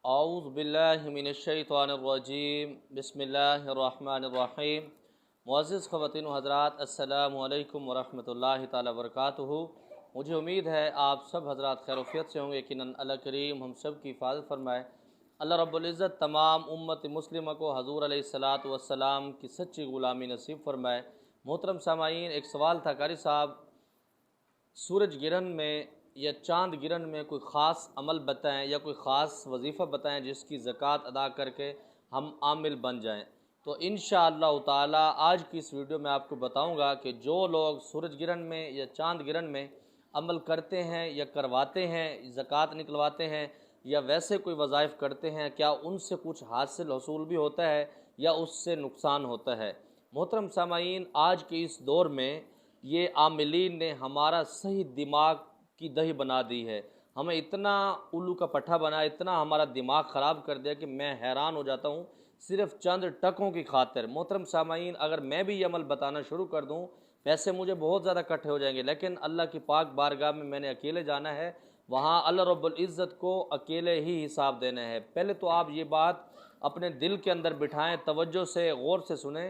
औज़ु बिल्लाहि मिनश्शैतानिर्रजीम बिस्मिल्लाहिर्रहमानिर्रहीम। मुअज़्ज़िज़ ख़वातीन व हज़रात, अस्सलामु अलैकुम व रहमतुल्लाहि तआला व बरकातुहू। मुझे उम्मीद है आप सब हज़रात खैरियत से होंगे। यकीनन अल्लाह करीम हम सब की हिफाज़त फरमाए। अल्लाह रब्बुल इज़्ज़त तमाम उम्मत मुस्लिमा को हज़ूर अलैहिस्सलातु वस्सलाम की सच्ची ग़ुलामी नसीब फरमाए। मोहतरम सामाईन, एक सवाल था कारी साहब, सूरज गिरन में या चाँद गिरन में कोई ख़ास अमल बताएं या कोई ख़ास वजीफ़ा बताएं जिसकी ज़कात अदा करके हम आमिल बन जाएं। तो इंशाअल्लाह ताला आज की इस वीडियो में आपको बताऊंगा कि जो लोग सूरज गिरन में या चाँद गिरन में अमल करते हैं या करवाते हैं, ज़कात निकलवाते हैं या वैसे कोई वज़ाइफ करते हैं, क्या उनसे कुछ हासिल हसूल भी होता है या उससे नुकसान होता है। मोहतरम सामाईन, आज के इस दौर में ये आमिलीन ने हमारा सही दिमाग की दही बना दी है। हमें इतना उल्लू का पट्ठा बना, इतना हमारा दिमाग ख़राब कर दिया कि मैं हैरान हो जाता हूँ सिर्फ चंद टकों की खातिर। मोहतरम सामाईन, अगर मैं भी ये अमल बताना शुरू कर दूँ, पैसे मुझे बहुत ज़्यादा इकट्ठे हो जाएंगे, लेकिन अल्लाह की पाक बारगाह में मैंने अकेले जाना है। वहाँ अल्लाह रब्बुल इज़्ज़त को अकेले ही हिसाब देना है। पहले तो आप ये बात अपने दिल के अंदर बिठाएं, तवज्जो से गौर से सुने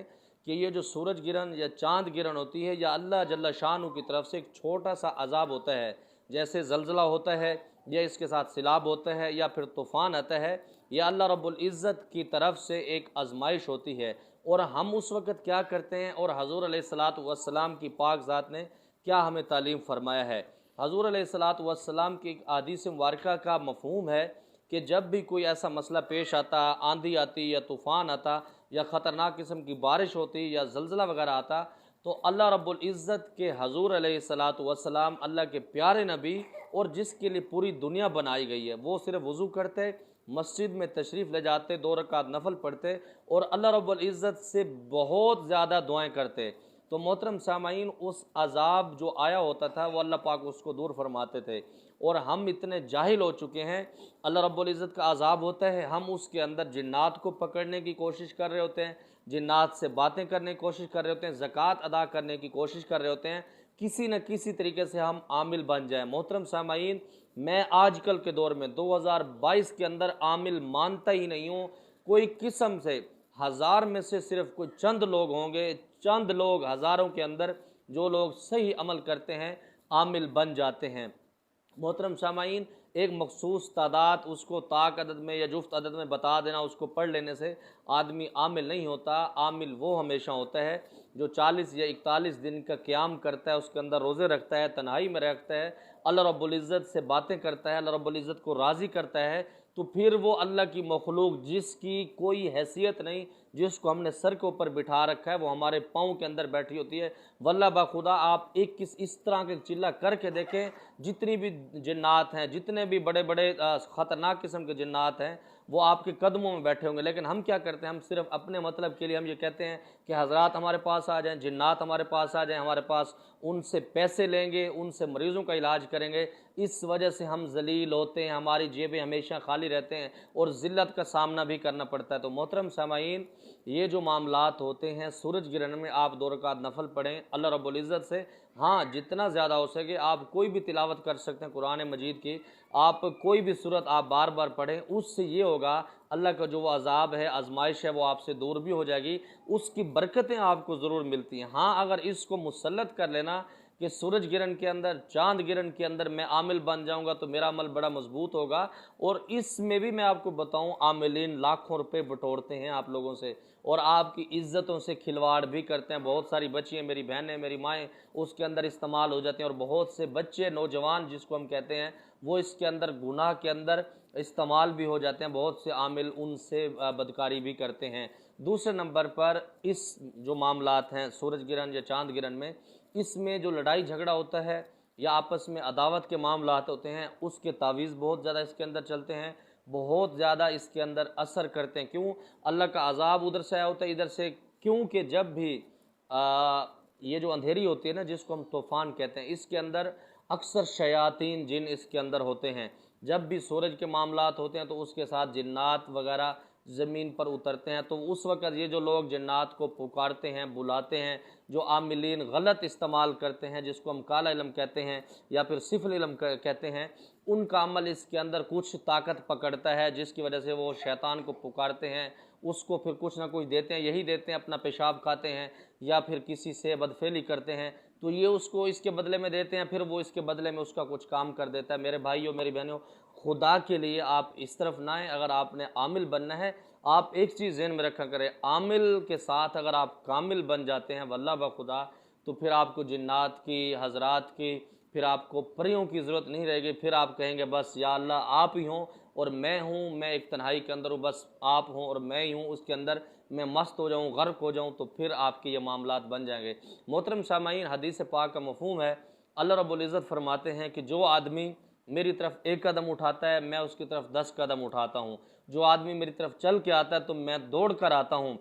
कि ये जो सूरज गिरन या चाँद गिरन होती है, या अल्लाह जल्ला शानु की तरफ से एक छोटा सा अजाब होता है। जैसे ज़लज़ला होता है या इसके साथ सिलाब होता है या फिर तूफ़ान आता है, या अल्लाह रब्बुल इज़्ज़त की तरफ से एक आजमाइश होती है। और हम उस वक़्त क्या करते हैं, और हज़ूर अलैहिस्सलातु वस्सलाम की पाक ज़ात ने क्या हमें तालीम फरमाया है। हज़ूर अलैहिस्सलातु वस्सलाम की एक हदीस मुबारका का मफ़हूम है कि जब भी कोई ऐसा मसला पेश आता, आंधी आती या तूफ़ान आता या ख़तरनाक किस्म की बारिश होती या ज़लज़ला वगैरह आता, तो अल्लाह रब्बुल इज़्ज़त के हज़ूर अलैहिस्सलातु वस्सलाम, अल्लाह के प्यारे नबी और जिसके लिए पूरी दुनिया बनाई गई है, वो सिर्फ वज़ू करते, मस्जिद में तशरीफ़ ले जाते, 2 रकात नफल पढ़ते और अल्लाह रब्बुल इज़्ज़त से बहुत ज़्यादा दुआएं करते। तो मोहतरम सामाईन, उस अज़ाब जो आया होता था वो अल्लाह पाक उसको दूर फरमाते थे। और हम इतने जाहिल हो चुके हैं, अल्लाह रब्बुल इज़्ज़त का अज़ाब होता है, हम उसके अंदर जिन्नात को पकड़ने की कोशिश कर रहे होते हैं, जिन्नात से बातें करने की कोशिश कर रहे होते हैं, ज़कात अदा करने की कोशिश कर रहे होते हैं, किसी न किसी तरीके से हम आमिल बन जाएं। मोहतरम सामाईन, मैं आजकल के दौर में 2022 के अंदर आमिल मानता ही नहीं हूँ। कोई किस्म से 1000 में से सिर्फ कोई चंद लोग होंगे, चंद लोग हज़ारों के अंदर, जो लोग सही अमल करते हैं, आमिल बन जाते हैं। मोहतरम सामाईन, एक मखसूस तादाद उसको ताक अदद में या जुफ्त अदद में बता देना, उसको पढ़ लेने से आदमी आमिल नहीं होता। आमिल वो हमेशा होता है जो 40 या 41 दिन का क़याम करता है, उसके अंदर रोज़े रखता है, तन्हाई में रखता है, अल्लाह रब्बुल इज़्ज़त से बातें करता है, अल्लाह रब्बुल इज़्ज़त को राज़ी करता है। तो फिर वो अल्लाह की मखलूक जिसकी कोई हैसियत नहीं, जिसको हमने सर के ऊपर बिठा रखा है, वो हमारे पाँव के अंदर बैठी होती है। वल्लाह बाखुदा आप एक इस तरह के चिल्ला करके देखें, जितनी भी जिन्नात हैं, जितने भी बड़े बड़े ख़तरनाक किस्म के जिन्नात हैं, वो आपके कदमों में बैठे होंगे। लेकिन हम क्या करते हैं, हम सिर्फ अपने मतलब के लिए हम ये कहते हैं कि हज़रात हमारे पास आ जाएं, जिन्नात हमारे पास आ जाएं, हमारे पास उनसे पैसे लेंगे, उनसे मरीज़ों का इलाज करेंगे। इस वजह से हम जलील होते हैं, हमारी जेबें हमेशा खाली रहते हैं और ज़िल्लत का सामना भी करना पड़ता है। तो मोहतरम सामाईन, ये जो मामलात होते हैं, सूरज गिरने में आप 2 रकात नफल पढ़ें अल्लाह रब्बुल इज़्ज़त से। हाँ, जितना ज़्यादा हो सके आप कोई भी तिलावत कर सकते हैं कुरान मजीद की, आप कोई भी सूरत आप बार बार पढ़ें, उससे ये होगा अल्लाह का जो वो अज़ाब है, आजमाइश है, वो आपसे दूर भी हो जाएगी, उसकी बरकतें आपको ज़रूर मिलती हैं। हाँ, अगर इसको मुसल्लत कर लेना कि सूरज गिरन के अंदर, चाँद गिरन के अंदर मैं आमिल बन जाऊंगा तो मेरा अमल बड़ा मजबूत होगा। और इसमें भी मैं आपको बताऊं, आमिलीन लाखों रुपए बटोरते हैं आप लोगों से और आपकी इज्जतों से खिलवाड़ भी करते हैं। बहुत सारी बच्चियाँ, मेरी बहनें, मेरी माएँ उसके अंदर इस्तेमाल हो जाते हैं, और बहुत से बच्चे, नौजवान जिसको हम कहते हैं, वो इसके अंदर गुनाह के अंदर इस्तेमाल भी हो जाते हैं। बहुत से आमिल उनसे बदकारी भी करते हैं। दूसरे नंबर पर इस जो मामलात हैं सूरज गिरन या चाँद गिरन में, इसमें जो लड़ाई झगड़ा होता है या आपस में अदावत के मामलात होते हैं, उसके तावीज़ बहुत ज़्यादा इसके अंदर चलते हैं, बहुत ज़्यादा इसके अंदर असर करते हैं। क्यों? अल्लाह का अजाब उधर से आया होता है, इधर से। क्योंकि जब भी ये जो अंधेरी होती है ना, जिसको हम तूफ़ान कहते हैं, इसके अंदर अक्सर शयातीन जिन इसके अंदर होते हैं। जब भी सूरज के मामलात होते हैं तो उसके साथ जिन्नात वगैरह ज़मीन पर उतरते हैं। तो उस वक़्त ये जो लोग जिन्नात को पुकारते हैं, बुलाते हैं, जो आमिलीन गलत इस्तेमाल करते हैं, जिसको हम काला इल्म कहते हैं या फिर सिफल इल्म कहते हैं, उनका अमल इसके अंदर कुछ ताकत पकड़ता है, जिसकी वजह से वो शैतान को पुकारते हैं, उसको फिर कुछ ना कुछ देते हैं, यही देते हैं, अपना पेशाब खाते हैं या फिर किसी से बदफेली करते हैं तो ये उसको इसके बदले में देते हैं, फिर वो इसके बदले में उसका कुछ काम कर देता है। मेरे भाइयों मेरी बहनों, खुदा के लिए आप इस तरफ ना आएँ। अगर आपने आमिल बनना है, आप एक चीज़ ज़हन में रखा करें, आमिल के साथ अगर आप कामिल बन जाते हैं वल्लाह बखुदा, तो फिर आपको जिन्नात की, हजरात की, फिर आपको परियों की ज़रूरत नहीं रहेगी। फिर आप कहेंगे बस या अल्लाह आप ही हों और मैं हूँ, मैं एक तन्हाई के अंदर हूँ, बस आप हों और मैं ही हूँ, उसके अंदर मैं मस्त हो जाऊँ, गर्क हो जाऊँ, तो फिर आपके ये मामलात बन जाएंगे। मोहतरम सामाईन, हदीस पाक का मफ़हूम है, अल्लाह रब्बुल इज़्ज़त फरमाते हैं कि जो आदमी मेरी तरफ एक कदम उठाता है, मैं उसकी तरफ 10 कदम उठाता हूँ। जो आदमी मेरी तरफ चल के आता है तो मैं दौड़ कर आता हूँ।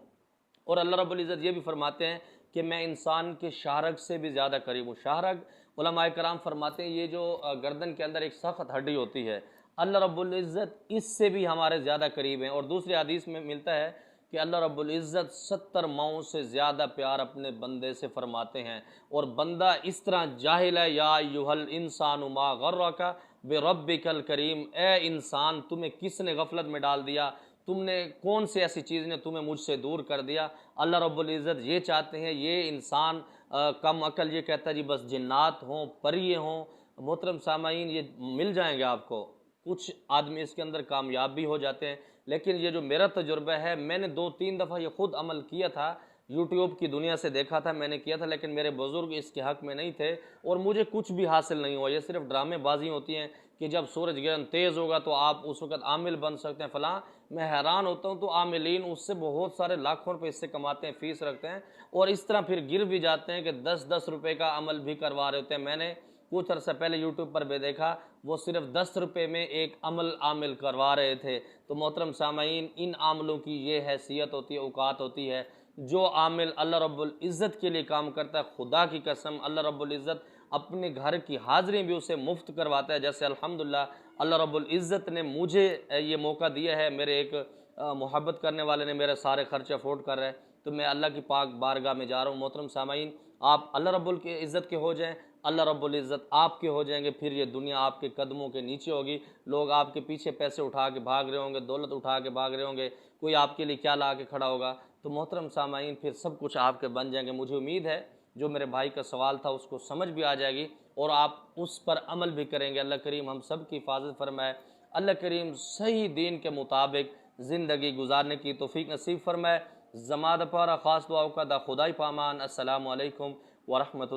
और अल्लाह रब्बुल इज़्ज़त ये भी फरमाते हैं कि मैं इंसान के शाहरग से भी ज़्यादा करीब हूँ। शाहरग, उलमाए कराम फरमाते हैं, ये जो गर्दन के अंदर एक सख्त हड्डी होती है, अल्लाह रब्बुल इज़्ज़त इससे भी हमारे ज़्यादा करीब हैं। और दूसरी हदीस में मिलता है कि अल्लाह रब्बुल इज़्ज़त 70 माओं से ज़्यादा प्यार अपने बंदे से फरमाते हैं। और बंदा इस तरह जाहिल है, या युहल इंसानु मा गर्रका बिरब्बिकल करीम, ए इंसान तुम्हें किसने गफलत में डाल दिया, तुमने कौन सी ऐसी चीज़ ने तुम्हें मुझसे दूर कर दिया। अल्लाह रब्बुल इज़्ज़त ये चाहते हैं, ये इंसान कम अकल ये कहता है जी बस जिन्नात हों, परिये हों। मोहतरम सामाईन, ये मिल जाएंगे आपको, कुछ आदमी इसके अंदर कामयाब भी हो जाते हैं, लेकिन ये जो मेरा तजुर्बा है, मैंने 2-3 दफ़ा ये ख़ुद अमल किया था, यूट्यूब की दुनिया से देखा था, मैंने किया था, लेकिन मेरे बुज़ुर्ग इसके हक़ में नहीं थे और मुझे कुछ भी हासिल नहीं हुआ। ये सिर्फ ड्रामेबाजी होती हैं कि जब सूरज ग्रहण तेज़ होगा तो आप उस वक़्त आमिल बन सकते हैं फ़लाँ। मैं हैरान होता हूँ, तो आमिलीन उससे बहुत सारे लाखों रुपए इससे कमाते हैं, फ़ीस रखते हैं और इस तरह फिर गिर भी जाते हैं कि 10-10 रुपये का अमल भी करवा रहे होते हैं। मैंने कुछ अर्सा पहले यूट्यूब पर भी देखा, वो सिर्फ 10 रुपये में एक अमल आमिल करवा रहे थे। तो मोहतरम सामाईन, इन आमलों की ये हैसियत होती है, औकात होती है। जो आमिल अल्लाह रब्बुल इज़्ज़त के लिए काम करता है, खुदा की कसम अल्लाह रब्बुल इज़्ज़त अपने घर की हाज़िरी भी उसे मुफ्त करवाता है। जैसे अल्हम्दुलिल्लाह अल्लाह रब्बुल इज़्ज़त ने मुझे ये मौका दिया है, मेरे एक मोहब्बत करने वाले ने मेरे सारे खर्चे अफोर्ड कर रहे हैं, तो मैं अल्लाह की पाक बारगाह में जा रहा हूँ। मोहतरम सामाईन, आप अल्लाह रब्बुल के इज़्ज़त के हो जाएँ, अल्लाह रब्बुल इज़्ज़त आपके हो जाएंगे, फिर ये दुनिया आपके कदमों के नीचे होगी। लोग आपके पीछे पैसे उठा के भाग रहे होंगे, दौलत उठा के भाग रहे होंगे, कोई आपके लिए क्या ला के खड़ा होगा। तो मोहतरम सामाईन, फिर सब कुछ आपके बन जाएंगे। मुझे उम्मीद है जो मेरे भाई का सवाल था उसको समझ भी आ जाएगी और आप उस पर अमल भी करेंगे। अल्लाह करीम हम सब की हिफाजत फरमाए, अल्लाह करीम सही दीन के मुताबिक ज़िंदगी गुजारने की तौफीक नसीब फरमाए। ज़माद पर ख़ास दुआओं का दा खुदाई पामान। अस्सलामु अलैकुम व रहमतुल्लाह।